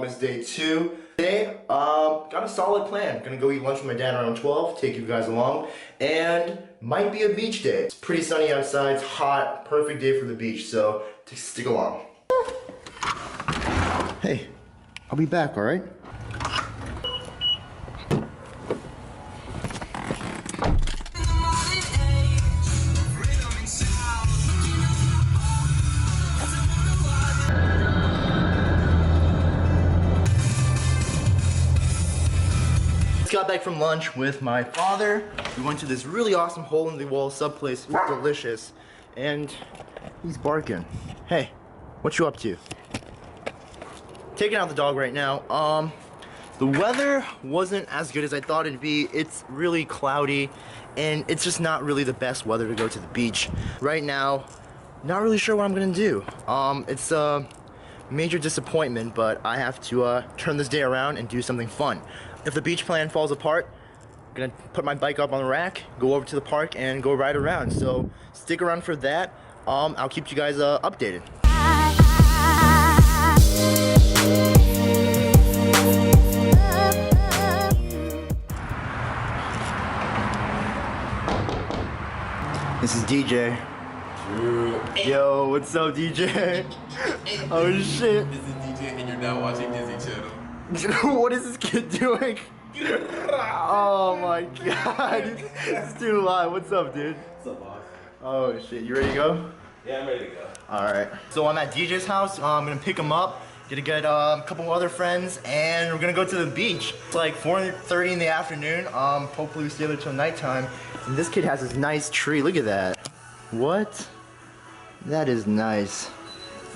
Vlogmas Day 2. Today, got a solid plan. Gonna go eat lunch with my dad around 12, take you guys along, and might be a beach day. It's pretty sunny outside, it's hot, perfect day for the beach, so stick along. Hey, I'll be back, alright? Got back from lunch with my father. We went to this really awesome hole-in-the-wall sub place. It was delicious. And he's barking. Hey, what you up to? Taking out the dog right now. The weather wasn't as good as I thought it'd be. It's really cloudy and it's just not really the best weather to go to the beach. Right now, not really sure what I'm gonna do. It's a major disappointment, but I have to turn this day around and do something fun. If the beach plan falls apart, I'm gonna put my bike up on the rack, go over to the park, and go ride around. So stick around for that. I'll keep you guys updated. This is DJ. Yo, what's up, DJ? Oh shit. This is DJ and you're now watching Disney Channel. What is this kid doing? Oh my god. It's too loud. What's up, dude? What's up, boss? Oh shit, you ready to go? Yeah, I'm ready to go. Alright. So I'm at DJ's house. I'm gonna pick him up, gonna get a couple other friends, and we're gonna go to the beach. It's like 4:30 in the afternoon. Hopefully we stay there till nighttime. And this kid has this nice tree. Look at that. What? That is nice. Is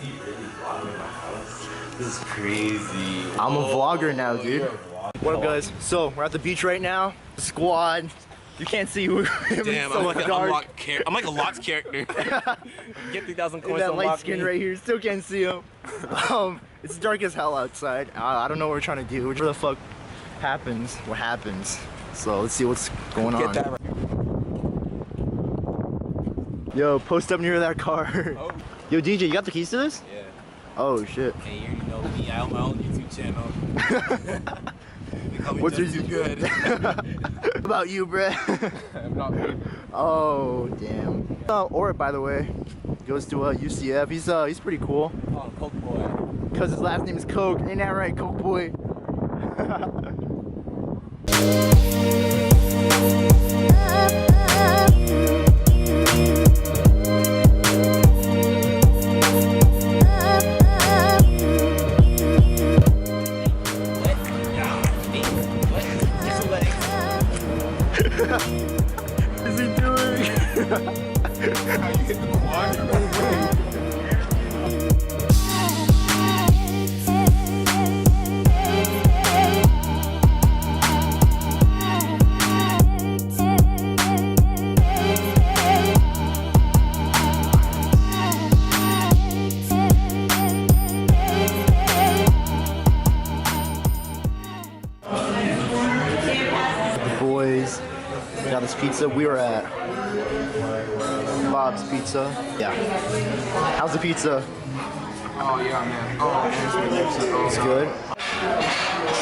he really vlogging my house? This is crazy. I'm a vlogger now, dude. What up, guys? So we're at the beach right now. Squad. You can't see who. Damn, so I'm like dark. I'm like a locked character. Get 3,000 coins. That to light unlock skin me. right here. Still can't see him. It's dark as hell outside. I don't know what we're trying to do. What the fuck happens? What happens? So let's see what's going on. That right. Yo, post up near that car. Oh. Yo, DJ, you got the keys to this? Yeah. Oh shit. Hey, you know me. I have my own YouTube channel. What's your too good? What about you, bruh? I'm not good. Oh, damn. Orit, by the way, goes to UCF. He's pretty cool. Oh, Coke Boy. Cause his last name is Coke. Ain't that right, Coke boy? What is he doing? How you hit the quad? Boys, got this pizza. We were at Bob's Pizza. Yeah. How's the pizza? Oh yeah, man. Oh, It's good.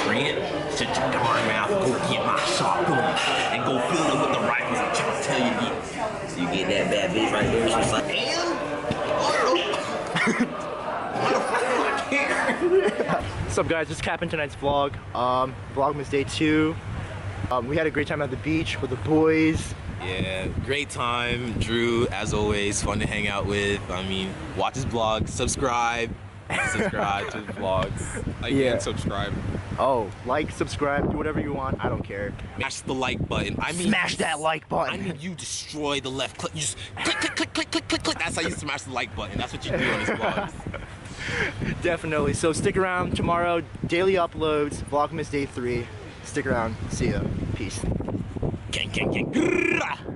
Friend, shut your darn mouth, go get my shotgun and go fill it with the rifles I'm trying to tell you. So you get that bad bitch right there, she's like, What's up, guys? Just capping tonight's vlog. Vlogmas Day 2. We had a great time at the beach with the boys. yeah, great time. Drew, as always, fun to hang out with. I mean, watch his vlog, subscribe to the vlogs. Like Yeah. and subscribe. Oh, like, subscribe, do whatever you want. I don't care. Smash the like button. I mean, Smash that like I button. mean, you destroy the left click. You just click, click, click, click, click, click, click. That's how you smash the like button. That's what you do on his vlogs. Definitely. So stick around tomorrow. Daily uploads. Vlogmas Day 3. Stick around. See ya. Peace. Gang, gang, gang.